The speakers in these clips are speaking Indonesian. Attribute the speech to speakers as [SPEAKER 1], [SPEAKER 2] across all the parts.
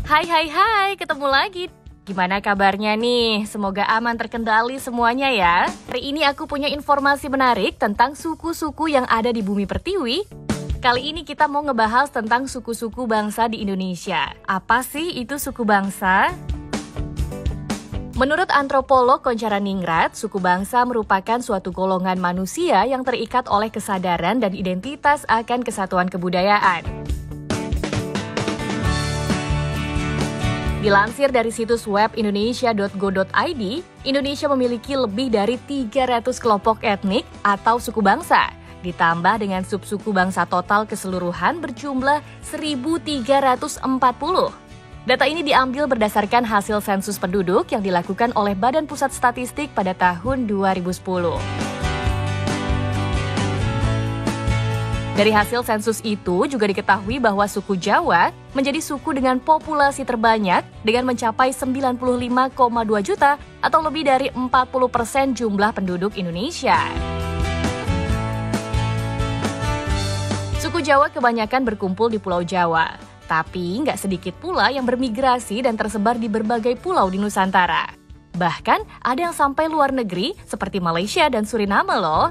[SPEAKER 1] Hai, ketemu lagi. Gimana kabarnya nih? Semoga aman terkendali semuanya ya. Hari ini aku punya informasi menarik tentang suku-suku yang ada di bumi pertiwi. Kali ini kita mau ngebahas tentang suku-suku bangsa di Indonesia. Apa sih itu suku bangsa? Menurut antropolog Koncaraningrat, suku bangsa merupakan suatu golongan manusia yang terikat oleh kesadaran dan identitas akan kesatuan kebudayaan. Dilansir dari situs web indonesia.go.id, Indonesia memiliki lebih dari 300 kelompok etnik atau suku bangsa, ditambah dengan subsuku bangsa total keseluruhan berjumlah 1.340. Data ini diambil berdasarkan hasil sensus penduduk yang dilakukan oleh Badan Pusat Statistik pada tahun 2010. Dari hasil sensus itu juga diketahui bahwa suku Jawa menjadi suku dengan populasi terbanyak dengan mencapai 95,2 juta atau lebih dari 40% jumlah penduduk Indonesia. Suku Jawa kebanyakan berkumpul di Pulau Jawa, tapi nggak sedikit pula yang bermigrasi dan tersebar di berbagai pulau di Nusantara. Bahkan ada yang sampai luar negeri seperti Malaysia dan Suriname loh.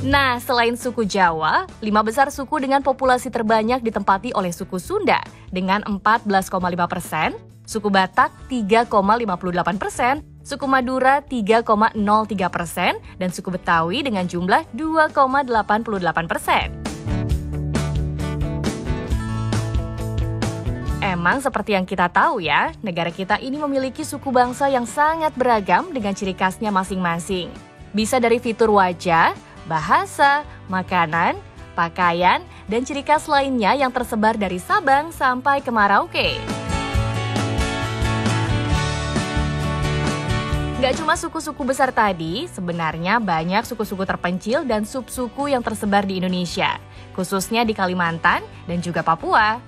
[SPEAKER 1] Nah, selain suku Jawa, 5 besar suku dengan populasi terbanyak ditempati oleh suku Sunda dengan 14,5%, suku Batak 3,58%, suku Madura 3,03%, dan suku Betawi dengan jumlah 2,88%. Emang seperti yang kita tahu ya, negara kita ini memiliki suku bangsa yang sangat beragam dengan ciri khasnya masing-masing. Bisa dari fitur wajah, bahasa, makanan, pakaian, dan ciri khas lainnya yang tersebar dari Sabang sampai ke Merauke. Gak cuma suku-suku besar tadi, sebenarnya banyak suku-suku terpencil dan subsuku yang tersebar di Indonesia, khususnya di Kalimantan dan juga Papua.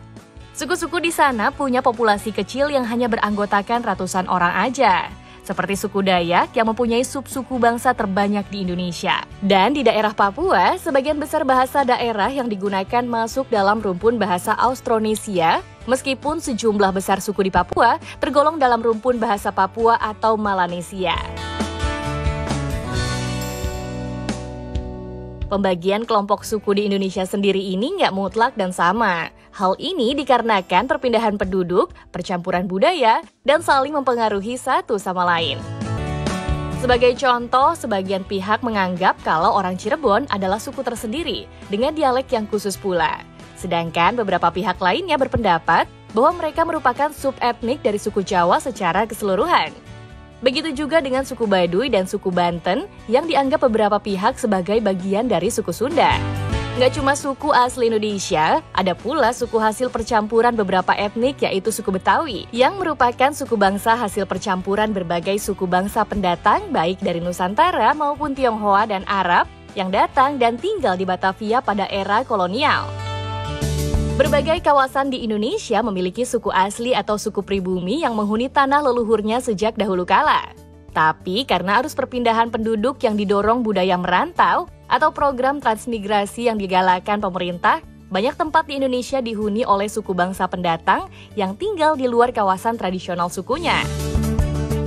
[SPEAKER 1] Suku-suku di sana punya populasi kecil yang hanya beranggotakan ratusan orang aja. Seperti suku Dayak yang mempunyai subsuku bangsa terbanyak di Indonesia. Dan di daerah Papua, sebagian besar bahasa daerah yang digunakan masuk dalam rumpun bahasa Austronesia, meskipun sejumlah besar suku di Papua tergolong dalam rumpun bahasa Papua atau Melanesia. Pembagian kelompok suku di Indonesia sendiri ini nggak mutlak dan sama. Hal ini dikarenakan perpindahan penduduk, percampuran budaya, dan saling mempengaruhi satu sama lain. Sebagai contoh, sebagian pihak menganggap kalau orang Cirebon adalah suku tersendiri dengan dialek yang khusus pula. Sedangkan beberapa pihak lainnya berpendapat bahwa mereka merupakan subetnik dari suku Jawa secara keseluruhan. Begitu juga dengan suku Baduy dan suku Banten yang dianggap beberapa pihak sebagai bagian dari suku Sunda. Nggak cuma suku asli Indonesia, ada pula suku hasil percampuran beberapa etnik yaitu suku Betawi yang merupakan suku bangsa hasil percampuran berbagai suku bangsa pendatang baik dari Nusantara maupun Tionghoa dan Arab yang datang dan tinggal di Batavia pada era kolonial. Berbagai kawasan di Indonesia memiliki suku asli atau suku pribumi yang menghuni tanah leluhurnya sejak dahulu kala. Tapi karena arus perpindahan penduduk yang didorong budaya merantau atau program transmigrasi yang digalakan pemerintah, banyak tempat di Indonesia dihuni oleh suku bangsa pendatang yang tinggal di luar kawasan tradisional sukunya.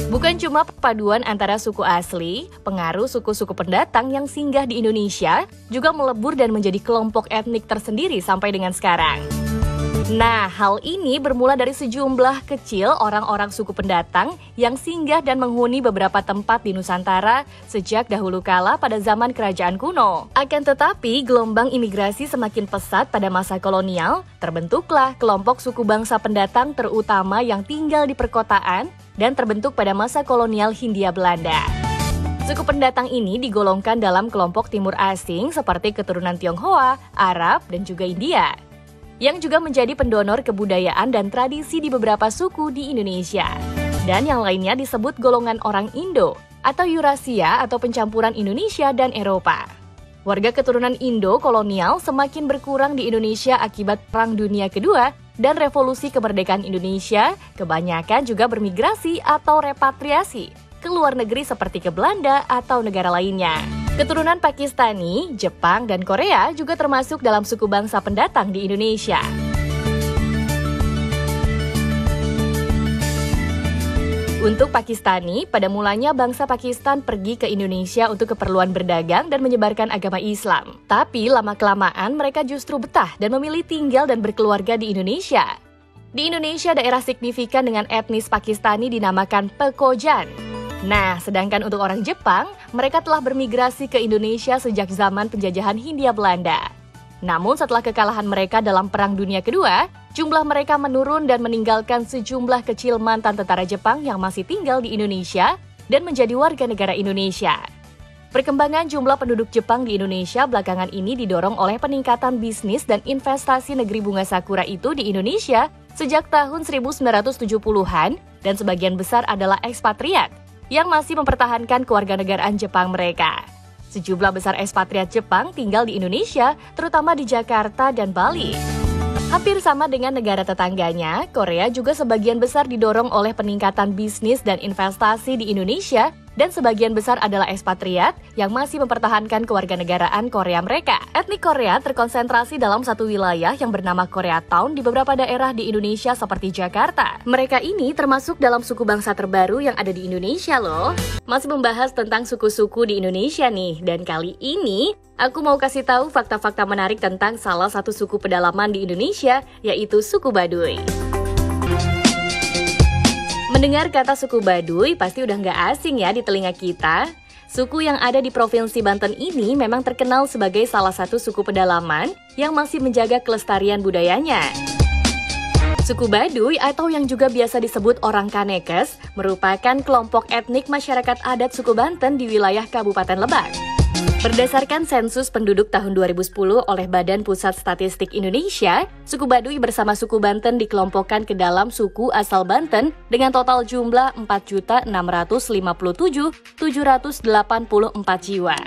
[SPEAKER 1] Bukan cuma perpaduan antara suku asli, pengaruh suku-suku pendatang yang singgah di Indonesia juga melebur dan menjadi kelompok etnik tersendiri sampai dengan sekarang. Nah, hal ini bermula dari sejumlah kecil orang-orang suku pendatang yang singgah dan menghuni beberapa tempat di Nusantara sejak dahulu kala pada zaman kerajaan kuno. Akan tetapi, gelombang imigrasi semakin pesat pada masa kolonial, terbentuklah kelompok suku bangsa pendatang terutama yang tinggal di perkotaan dan terbentuk pada masa kolonial Hindia Belanda. Suku pendatang ini digolongkan dalam kelompok timur asing seperti keturunan Tionghoa, Arab, dan juga India, yang juga menjadi pendonor kebudayaan dan tradisi di beberapa suku di Indonesia. Dan yang lainnya disebut golongan orang Indo atau Eurasia atau pencampuran Indonesia dan Eropa. Warga keturunan Indo kolonial semakin berkurang di Indonesia akibat Perang Dunia Kedua dan Revolusi Kemerdekaan Indonesia, kebanyakan juga bermigrasi atau repatriasi ke luar negeri seperti ke Belanda atau negara lainnya. Keturunan Pakistani, Jepang, dan Korea juga termasuk dalam suku bangsa pendatang di Indonesia. Untuk Pakistani, pada mulanya bangsa Pakistan pergi ke Indonesia untuk keperluan berdagang dan menyebarkan agama Islam. Tapi lama-kelamaan mereka justru betah dan memilih tinggal dan berkeluarga di Indonesia. Di Indonesia, daerah signifikan dengan etnis Pakistani dinamakan Pekojan. Nah, sedangkan untuk orang Jepang, mereka telah bermigrasi ke Indonesia sejak zaman penjajahan Hindia Belanda. Namun setelah kekalahan mereka dalam Perang Dunia Kedua, jumlah mereka menurun dan meninggalkan sejumlah kecil mantan tentara Jepang yang masih tinggal di Indonesia dan menjadi warga negara Indonesia. Perkembangan jumlah penduduk Jepang di Indonesia belakangan ini didorong oleh peningkatan bisnis dan investasi negeri bunga sakura itu di Indonesia sejak tahun 1970-an dan sebagian besar adalah ekspatriat yang masih mempertahankan kewarganegaraan Jepang mereka. Sejumlah besar ekspatriat Jepang tinggal di Indonesia, terutama di Jakarta dan Bali. Hampir sama dengan negara tetangganya, Korea juga sebagian besar didorong oleh peningkatan bisnis dan investasi di Indonesia, dan sebagian besar adalah ekspatriat yang masih mempertahankan kewarganegaraan Korea mereka. Etnik Korea terkonsentrasi dalam satu wilayah yang bernama Koreatown di beberapa daerah di Indonesia seperti Jakarta. Mereka ini termasuk dalam suku bangsa terbaru yang ada di Indonesia loh. Masih membahas tentang suku-suku di Indonesia nih, dan kali ini aku mau kasih tahu fakta-fakta menarik tentang salah satu suku pedalaman di Indonesia, yaitu suku Baduy. Mendengar kata suku Baduy pasti udah nggak asing ya di telinga kita. Suku yang ada di Provinsi Banten ini memang terkenal sebagai salah satu suku pedalaman yang masih menjaga kelestarian budayanya. Suku Baduy atau yang juga biasa disebut orang Kanekes merupakan kelompok etnik masyarakat adat suku Banten di wilayah Kabupaten Lebak. Berdasarkan sensus penduduk tahun 2010 oleh Badan Pusat Statistik Indonesia, suku Baduy bersama suku Banten dikelompokkan ke dalam suku asal Banten dengan total jumlah 4.657.784 jiwa.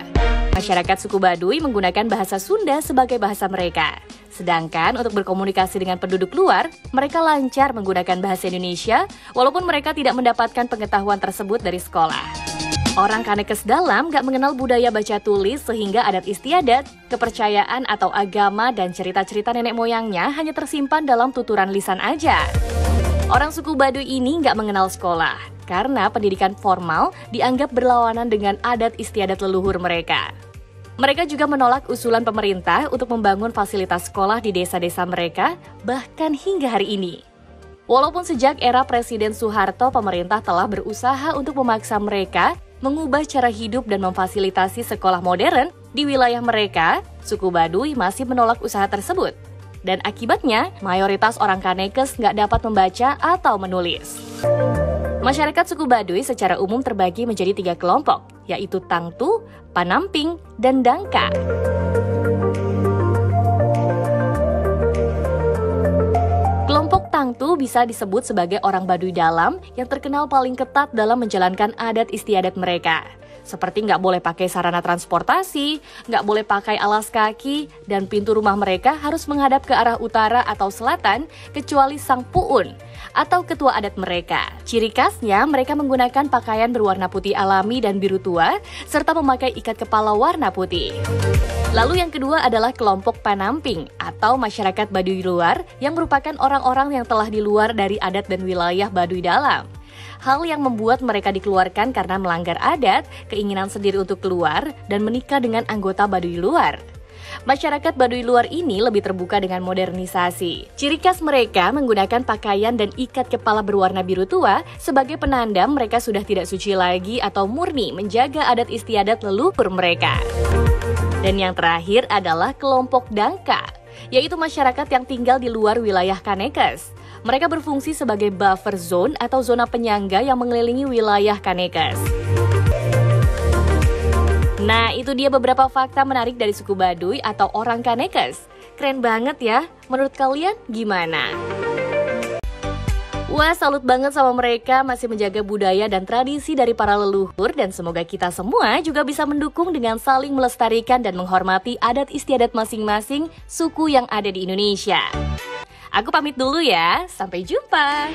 [SPEAKER 1] Masyarakat suku Baduy menggunakan bahasa Sunda sebagai bahasa mereka. Sedangkan untuk berkomunikasi dengan penduduk luar, mereka lancar menggunakan bahasa Indonesia walaupun mereka tidak mendapatkan pengetahuan tersebut dari sekolah. Orang Kanekes dalam gak mengenal budaya baca tulis sehingga adat istiadat, kepercayaan atau agama dan cerita-cerita nenek moyangnya hanya tersimpan dalam tuturan lisan aja. Orang suku Baduy ini gak mengenal sekolah karena pendidikan formal dianggap berlawanan dengan adat istiadat leluhur mereka. Mereka juga menolak usulan pemerintah untuk membangun fasilitas sekolah di desa-desa mereka bahkan hingga hari ini. Walaupun sejak era Presiden Soeharto pemerintah telah berusaha untuk memaksa mereka mengubah cara hidup dan memfasilitasi sekolah modern di wilayah mereka, suku Baduy masih menolak usaha tersebut. Dan akibatnya, mayoritas orang Kanekes nggak dapat membaca atau menulis. Masyarakat suku Baduy secara umum terbagi menjadi 3 kelompok, yaitu Tangtu, Panamping, dan Dangka. Kelompok Tangtu bisa disebut sebagai orang Baduy dalam yang terkenal paling ketat dalam menjalankan adat istiadat mereka. Seperti nggak boleh pakai sarana transportasi, nggak boleh pakai alas kaki, dan pintu rumah mereka harus menghadap ke arah utara atau selatan, kecuali sang puun atau ketua adat mereka. Ciri khasnya mereka menggunakan pakaian berwarna putih alami dan biru tua, serta memakai ikat kepala warna putih. Lalu yang kedua adalah kelompok Panamping atau masyarakat Baduy luar yang merupakan orang-orang yang telah di luar dari adat dan wilayah Baduy dalam. Hal yang membuat mereka dikeluarkan karena melanggar adat, keinginan sendiri untuk keluar, dan menikah dengan anggota Baduy luar. Masyarakat Baduy luar ini lebih terbuka dengan modernisasi. Ciri khas mereka menggunakan pakaian dan ikat kepala berwarna biru tua sebagai penanda mereka sudah tidak suci lagi atau murni menjaga adat istiadat leluhur mereka. Dan yang terakhir adalah kelompok Dangka, yaitu masyarakat yang tinggal di luar wilayah Kanekes. Mereka berfungsi sebagai buffer zone atau zona penyangga yang mengelilingi wilayah Kanekes. Nah, itu dia beberapa fakta menarik dari suku Baduy atau orang Kanekes. Keren banget ya, menurut kalian gimana? Wah, salut banget sama mereka masih menjaga budaya dan tradisi dari para leluhur, dan semoga kita semua juga bisa mendukung dengan saling melestarikan dan menghormati adat istiadat masing-masing suku yang ada di Indonesia. Aku pamit dulu ya, sampai jumpa!